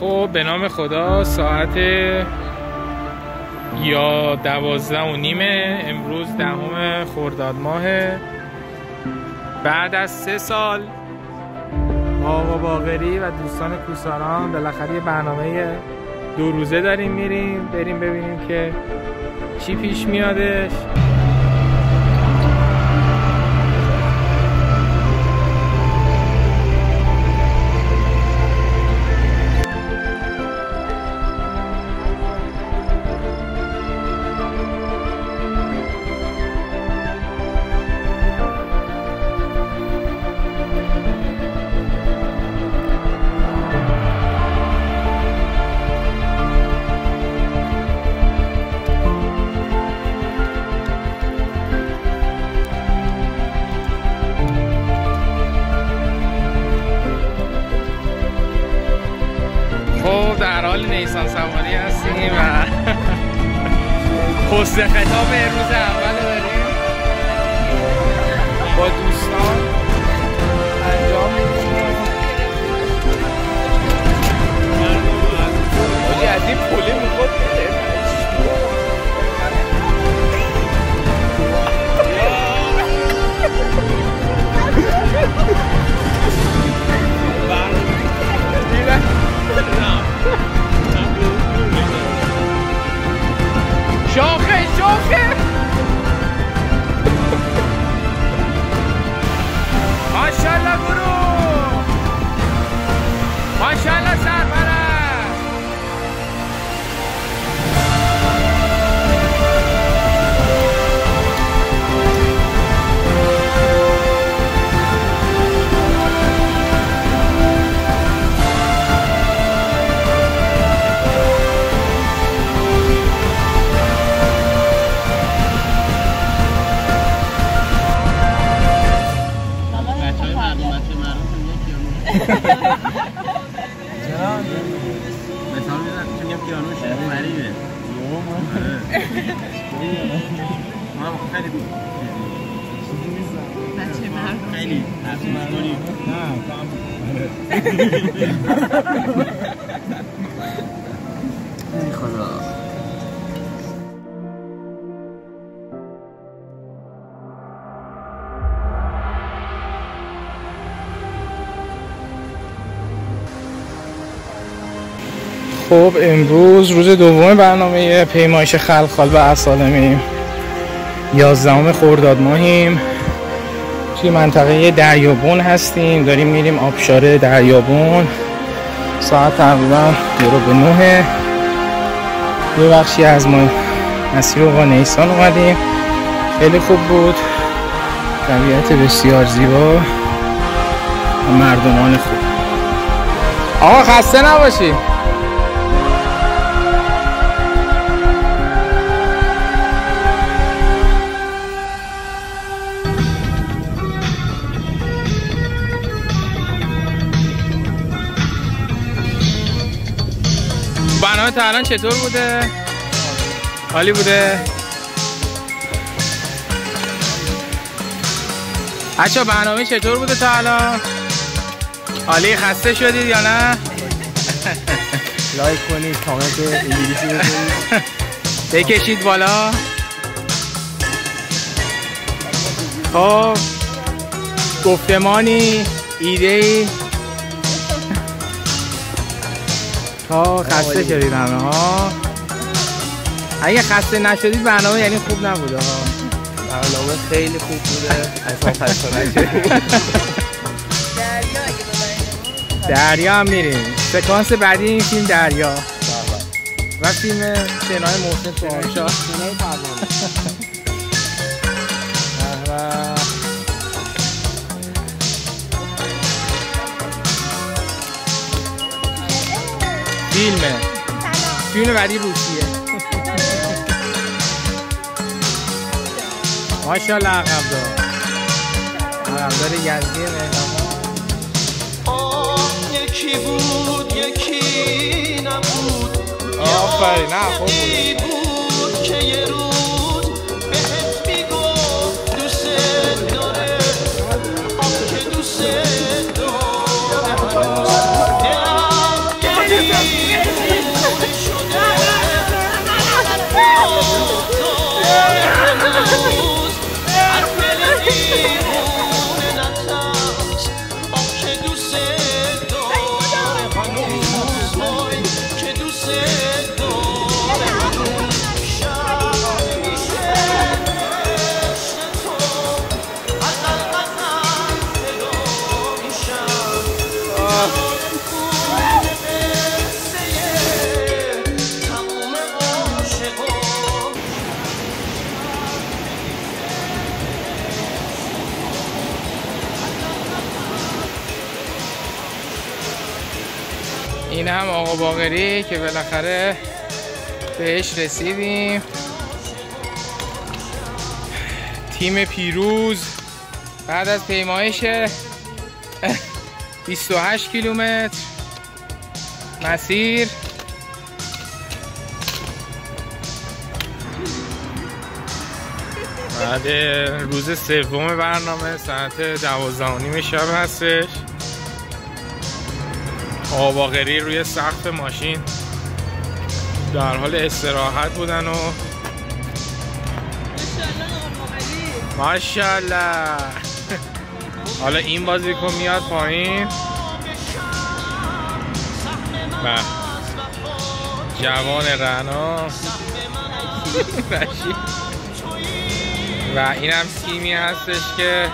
خب به نام خدا، ساعت 12:30 امروز 10 خرداد ماه. بعد از 3 سال آقا باقری و دوستان کوساران بالاخره یه برنامه 2 روزه داریم میریم بریم ببینیم که چی پیش میادش. در حال نیسان سواری هستیم و پست خطاب روز اول داریم با دوستان انجام میدیم. از این پله میخواد شاخه ماشاءالله گروه، ماشاءالله سرپرست. مثال میزن چون پیانو شده مریضه ما خیلی بود بچه مردم خیلی افسوس کنیم ای خدا. خب امروز روز دوم برنامه پیمایش خلخال و اصالمی 11 خرداد ماهیم. توی منطقه دریابون هستیم، داریم میریم آبشار دریابون. ساعت تقریبا 8:45. یه بخشی از ما مسیر با نیسان اومدیم، خیلی خوب بود، طبیعت بسیار زیبا و مردمان خوب. آقا خسته نباشی. برنامه تا الان چطور بوده؟ عالی بوده؟ بچه‌ها برنامه چطور بوده تا الان؟ عالی. خسته شدید یا نه؟ لایک کنید، کامنت انگلیسی بزنید، بکشید بالا. خب گفتمانی، ایده‌ای؟ خسته شدید همه ها. اگه خسته نشدید برنامه یعنی خوب نبوده ها. برنامه خیلی خوب بوده، اصلا خسته نشدید. دریا هم میریم. سکانس بعدی این فیلم دریا و فیلم سینای محسن توانشاه سینای پروانه. فیلم بعدی روسیه. ماشاءالله عقبدار یزدی مهربان. یکی بود یکی نبود، آفرین. نه خوب بود که یه روز بهت میگفت دوست داره، که دوست داره. دلم این هم آقا باقری که بالاخره بهش رسیدیم. تیم پیروز بعد از پیمایش 28 کیلومتر مسیر بعد روز سوم برنامه ساعت 12:30 شب هستش. آقا باقری روی سقف ماشین در حال استراحت بودن و ماشاءالله. حالا این بازیکن میاد پایین و جوان رعنا و این هم تیمی هستش که